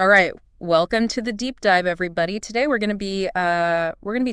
All right, welcome to the deep dive, everybody. Today we're gonna be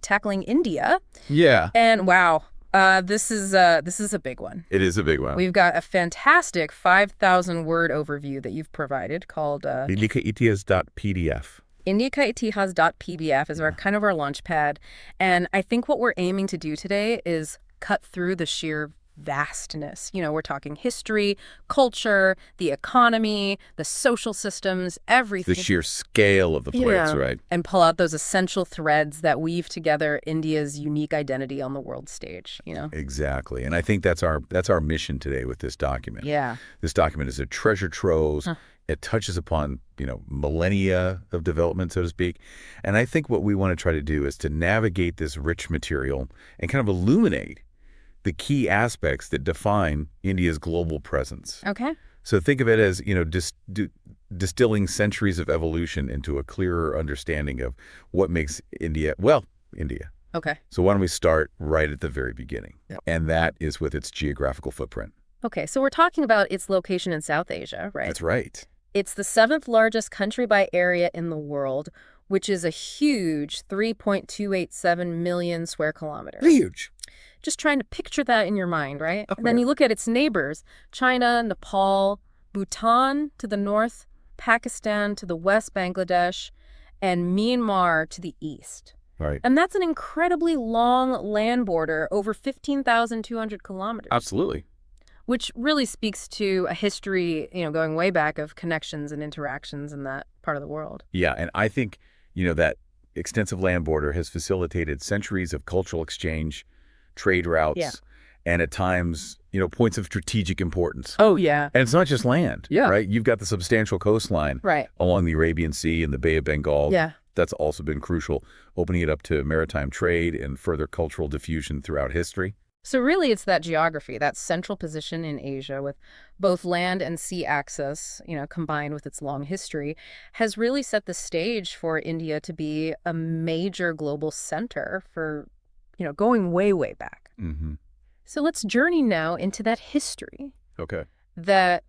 tackling India, Yeah, and wow, this is a big one. it is a big one. We've got a fantastic 5,000 word overview that you've provided called Lilikaitias.pdf. IndiaKaitihas.pbf is our Yeah. kind of our launch pad, and I think what we're aiming to do today is cut through the sheer vastness. We're talking history, culture, the economy, the social systems, The everything. sheer scale of the place, Yeah. right? And pull out those essential threads that weave together India's unique identity on the world stage. Exactly. And I think that's our mission today with this document. Yeah. This document is a treasure trove. Huh. It touches upon, millennia of development, so to speak. And I think what we want to try to do is to navigate this rich material and kind of illuminate the key aspects that define India's global presence. Okay. So think of it as, distilling centuries of evolution into a clearer understanding of what makes India, well, India. Okay. So why don't we start right at the very beginning? Yep. And that is with its geographical footprint. Okay. So we're talking about its location in South Asia, right? That's right. It's the seventh largest country by area in the world, which is a huge 3.287 million square kilometers. Huge. Just trying to picture that in your mind, right? Oh, And then yeah. you look at its neighbors, China, Nepal, Bhutan to the north, Pakistan to the west, Bangladesh, and Myanmar to the east. All right. And that's an incredibly long land border, over 15,200 kilometers, Absolutely. which really speaks to a history, going way back of connections and interactions in that part of the world. Yeah. And I think, that extensive land border has facilitated centuries of cultural exchange, trade routes, Yeah. and at times, points of strategic importance. Oh, yeah. And it's not just land, Yeah. right? You've got the substantial coastline Right. along the Arabian Sea and the Bay of Bengal. Yeah. That's also been crucial, opening it up to maritime trade and further cultural diffusion throughout history. So really it's that geography, that central position in Asia with both land and sea access, combined with its long history, has really set the stage for India to be a major global center for, going way, way back. Mm-hmm. So let's journey now into that history, Okay. that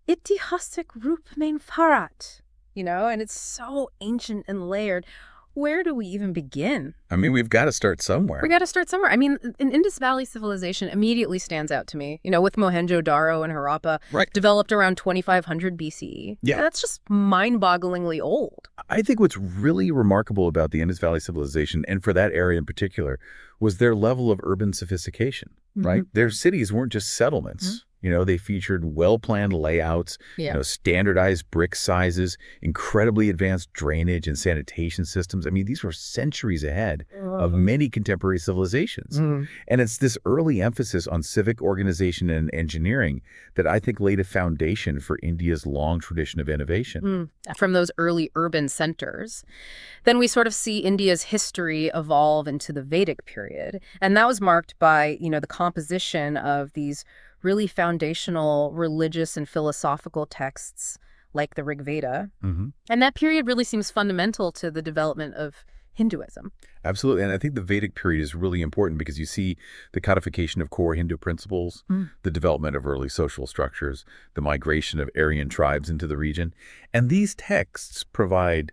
Itihasik Roop Main Pharat, and it's so ancient and layered. Where do we even begin? I mean, we've got to start somewhere. We got to start somewhere. I mean, an Indus Valley civilization immediately stands out to me, with Mohenjo-Daro and Harappa, Right. developed around 2500 BCE. Yeah. That's just mind-bogglingly old. I think what's really remarkable about the Indus Valley civilization, and for that area in particular, was their level of urban sophistication, right? Their cities weren't just settlements. They featured well-planned layouts, Yeah. standardized brick sizes, incredibly advanced drainage and sanitation systems. I mean, these were centuries ahead of many contemporary civilizations. And it's this early emphasis on civic organization and engineering that I think laid a foundation for India's long tradition of innovation. From those early urban centers. Then we sort of see India's history evolve into the Vedic period. And that was marked by, the composition of these really foundational religious and philosophical texts like the Rig Veda. Mm-hmm. And that period really seems fundamental to the development of Hinduism. Absolutely. And I think the Vedic period is really important because you see the codification of core Hindu principles, the development of early social structures, the migration of Aryan tribes into the region. And these texts provide,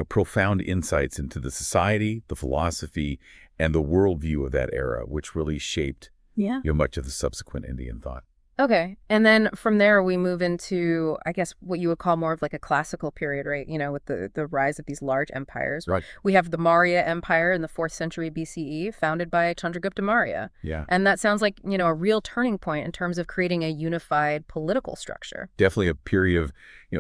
profound insights into the society, the philosophy, and the worldview of that era, which really shaped Yeah. much of the subsequent Indian thought. Okay. And then from there, we move into, I guess, what you would call more of like a classical period, right? With the rise of these large empires. Right. We have the Maurya Empire in the 4th century BCE, founded by Chandragupta Maurya. Yeah. And that sounds like, a real turning point in terms of creating a unified political structure. Definitely a period of,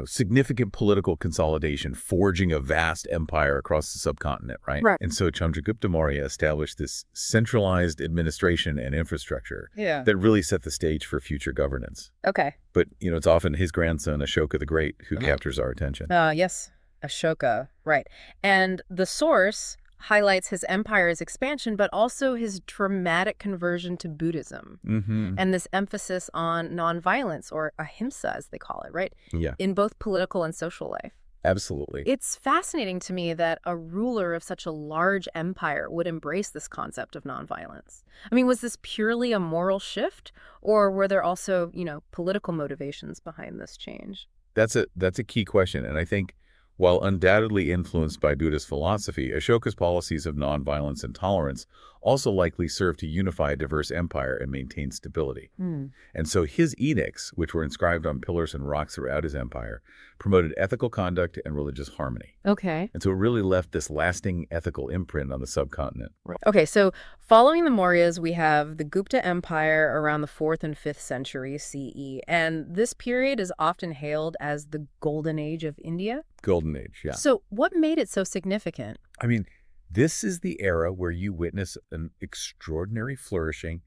significant political consolidation, forging a vast empire across the subcontinent, right? Right. And so Chandragupta Maurya established this centralized administration and infrastructure Yeah. that really set the stage for future governance. Okay. But, it's often his grandson, Ashoka the Great, who captures our attention. Yes. Ashoka. Right. And the source highlights his empire's expansion, but also his dramatic conversion to Buddhism. Mm-hmm. And this emphasis on nonviolence, or ahimsa, as they call it, right? Yeah, In both political and social life. absolutely. It's fascinating to me that a ruler of such a large empire would embrace this concept of nonviolence. I mean, was this purely a moral shift, or were there also, political motivations behind this change? That's a key question. And I think While undoubtedly influenced by Buddhist philosophy, Ashoka's policies of nonviolence and tolerance also likely served to unify a diverse empire and maintain stability. Hmm. And so his edicts, which were inscribed on pillars and rocks throughout his empire, promoted ethical conduct and religious harmony. Okay. And so it really left this lasting ethical imprint on the subcontinent. Okay, so following the Mauryas, we have the Gupta Empire around the 4th and 5th century CE, and this period is often hailed as the Golden Age of India. Golden Age, yeah. So what made it so significant? I mean, this is the era where you witness an extraordinary flourishing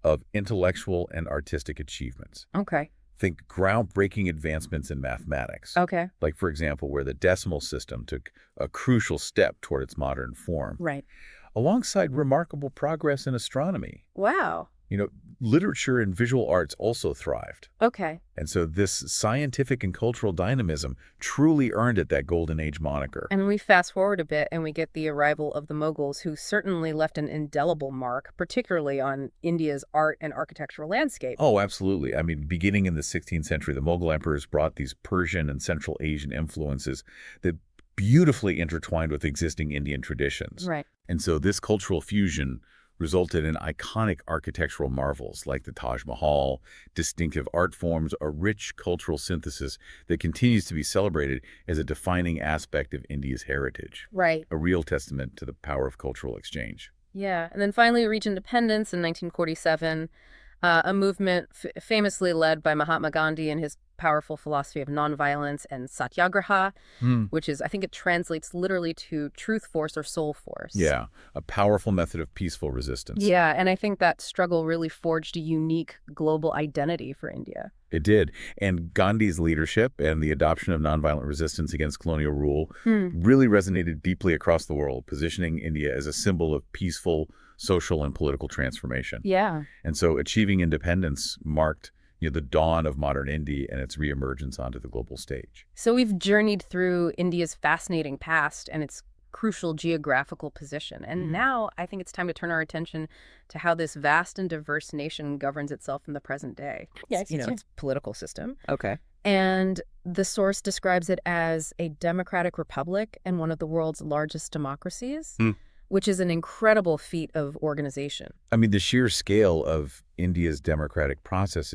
of intellectual and artistic achievements. Okay. Think groundbreaking advancements in mathematics. Okay. Like, for example, where the decimal system took a crucial step toward its modern form, Right. alongside remarkable progress in astronomy. Wow. Literature and visual arts also thrived. Okay. And so this scientific and cultural dynamism truly earned it that Golden Age moniker. And we fast forward a bit and we get the arrival of the Mughals, who certainly left an indelible mark, particularly on India's art and architectural landscape. Oh, absolutely. I mean, beginning in the 16th century, the Mughal emperors brought these Persian and Central Asian influences that beautifully intertwined with existing Indian traditions. Right. And so this cultural fusion resulted in iconic architectural marvels like the Taj Mahal, distinctive art forms, a rich cultural synthesis that continues to be celebrated as a defining aspect of India's heritage, Right. a real testament to the power of cultural exchange. Yeah. And then finally we reach independence in 1947, a movement famously led by Mahatma Gandhi and his powerful philosophy of nonviolence and satyagraha, which is, I think it translates literally to truth force or soul force. Yeah, a powerful method of peaceful resistance. Yeah, and I think that struggle really forged a unique global identity for India. It did. And Gandhi's leadership and the adoption of nonviolent resistance against colonial rule really resonated deeply across the world, positioning India as a symbol of peaceful social and political transformation. Yeah. And so achieving independence marked the dawn of modern India and its reemergence onto the global stage. So we've journeyed through India's fascinating past and its crucial geographical position. And now I think it's time to turn our attention to how this vast and diverse nation governs itself in the present day. Yes, Its political system. Okay. And the source describes it as a democratic republic and one of the world's largest democracies, which is an incredible feat of organization. I mean, the sheer scale of India's democratic process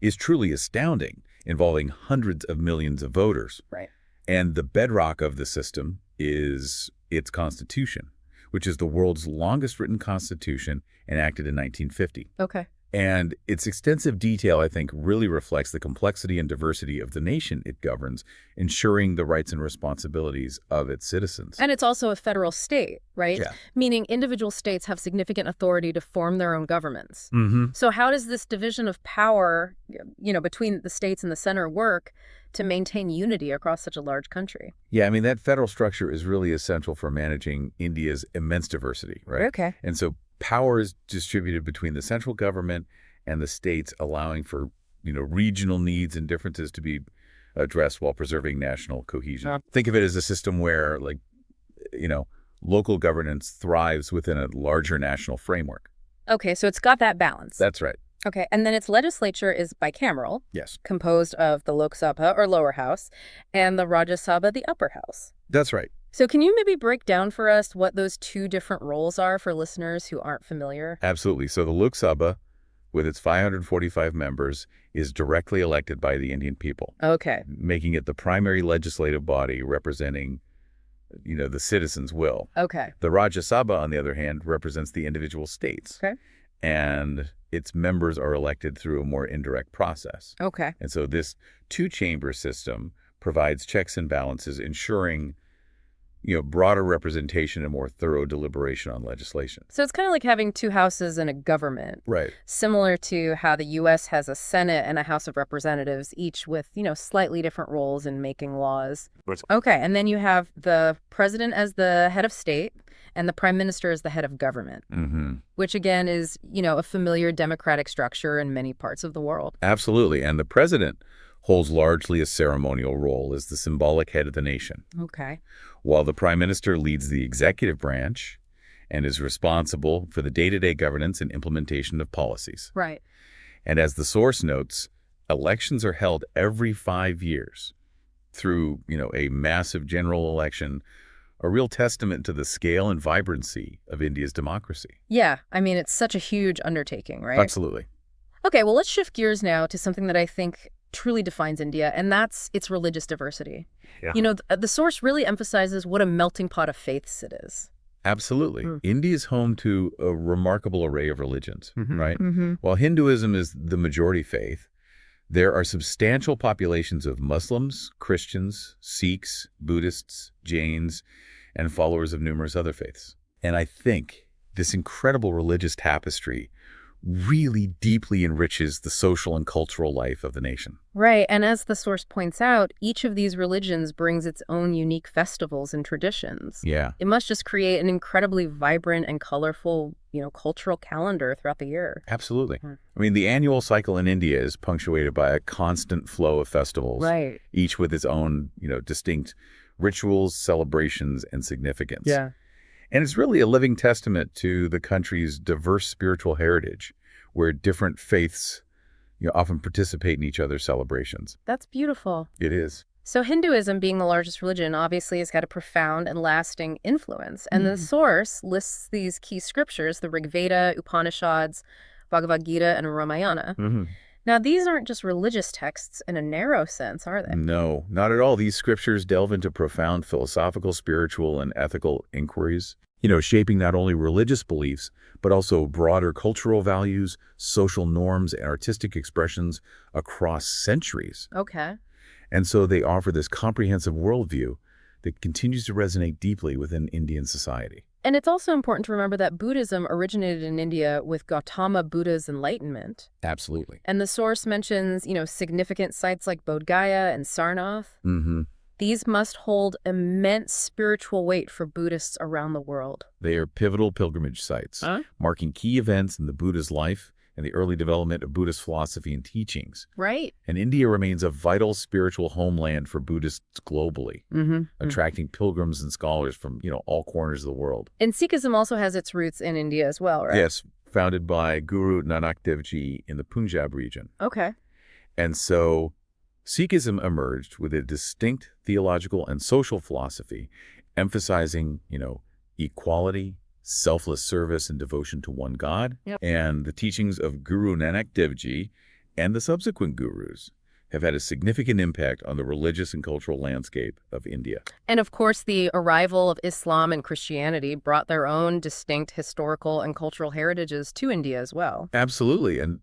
is truly astounding, involving hundreds of millions of voters. Right. And the bedrock of the system is its constitution, which is the world's longest written constitution, enacted in 1950. Okay. And its extensive detail, I think, really reflects the complexity and diversity of the nation it governs, ensuring the rights and responsibilities of its citizens. And it's also a federal state, right? Yeah. Meaning individual states have significant authority to form their own governments. So how does this division of power, between the states and the center work to maintain unity across such a large country? Yeah, I mean, that federal structure is really essential for managing India's immense diversity, right? Okay. And so power is distributed between the central government and the states, allowing for, regional needs and differences to be addressed while preserving national cohesion. Think of it as a system where, local governance thrives within a larger national framework. Okay, so it's got that balance. That's right. Okay, and then its legislature is bicameral, Yes. composed of the Lok Sabha, or lower house, and the Rajya Sabha, the upper house. That's right. So can you maybe break down for us what those two different roles are for listeners who aren't familiar? Absolutely. So the Lok Sabha, with its 545 members, is directly elected by the Indian people, Okay. making it the primary legislative body representing, the citizens' will. Okay. The Rajya Sabha, on the other hand, represents the individual states. Okay. And its members are elected through a more indirect process. Okay. And so this two-chamber system provides checks and balances, ensuring broader representation and more thorough deliberation on legislation. So it's kind of like having two houses and a government, Right. similar to how the U.S. has a Senate and a House of Representatives, each with, slightly different roles in making laws. Right. Okay, and then you have the president as the head of state and the prime minister as the head of government, which again is, a familiar democratic structure in many parts of the world. Absolutely. And the president holds largely a ceremonial role as the symbolic head of the nation, Okay. while the prime minister leads the executive branch and is responsible for the day-to-day governance and implementation of policies. Right. And as the source notes, elections are held every 5 years, through, a massive general election, a real testament to the scale and vibrancy of India's democracy. Yeah, I mean, it's such a huge undertaking, right? Absolutely. Okay, well, let's shift gears now to something that I think truly defines India, and that's its religious diversity. Yeah. The source really emphasizes what a melting pot of faiths it is. Absolutely. India is home to a remarkable array of religions, right? Mm-hmm. While Hinduism is the majority faith, there are substantial populations of Muslims, Christians, Sikhs, Buddhists, Jains, and followers of numerous other faiths. And I think this incredible religious tapestry really deeply enriches the social and cultural life of the nation. Right, and as the source points out, each of these religions brings its own unique festivals and traditions. Yeah, It must just create an incredibly vibrant and colorful, cultural calendar throughout the year. absolutely. I mean, the annual cycle in India is punctuated by a constant flow of festivals, Right. each with its own, distinct rituals, celebrations, and significance. Yeah. And it's really a living testament to the country's diverse spiritual heritage, where different faiths, often participate in each other's celebrations. That's beautiful. It is. So Hinduism, being the largest religion, obviously has had a profound and lasting influence. And the source lists these key scriptures, the Rig Veda, Upanishads, Bhagavad Gita, and Ramayana. Now, these aren't just religious texts in a narrow sense, are they? No, not at all. These scriptures delve into profound philosophical, spiritual, and ethical inquiries, shaping not only religious beliefs, but also broader cultural values, social norms, and artistic expressions across centuries. Okay. And so they offer this comprehensive worldview that continues to resonate deeply within Indian society. And it's also important to remember that Buddhism originated in India with Gautama Buddha's enlightenment. Absolutely. And the source mentions, significant sites like Bodh Gaya and Sarnath. These must hold immense spiritual weight for Buddhists around the world. They are pivotal pilgrimage sites, marking key events in the Buddha's life and the early development of Buddhist philosophy and teachings. Right. And India remains a vital spiritual homeland for Buddhists globally, attracting pilgrims and scholars from, all corners of the world. And Sikhism also has its roots in India as well, right? Yes, founded by Guru Nanak Dev Ji in the Punjab region. Okay. And so Sikhism emerged with a distinct theological and social philosophy, emphasizing, equality, selfless service, and devotion to one God. And the teachings of Guru Nanak Dev Ji and the subsequent gurus have had a significant impact on the religious and cultural landscape of India. And of course, the arrival of Islam and Christianity brought their own distinct historical and cultural heritages to India as well. Absolutely. And,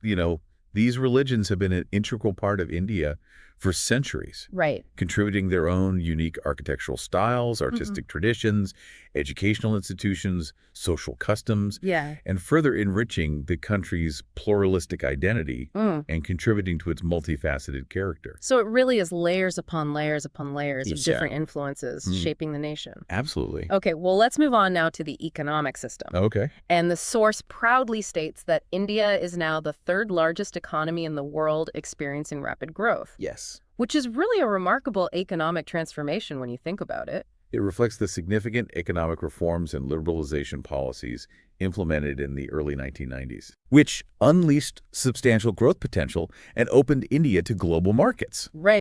these religions have been an integral part of India for centuries, Right. contributing their own unique architectural styles, artistic traditions, educational institutions, social customs, Yeah. and further enriching the country's pluralistic identity and contributing to its multifaceted character. So it really is layers upon layers upon layers of Yeah. different influences shaping the nation. Absolutely. Okay, well, let's move on now to the economic system. Okay. And the source proudly states that India is now the third largest economy in the world experiencing rapid growth, Yes. which is really a remarkable economic transformation when you think about it. It reflects the significant economic reforms and liberalization policies implemented in the early 1990s, which unleashed substantial growth potential and opened India to global markets. Right.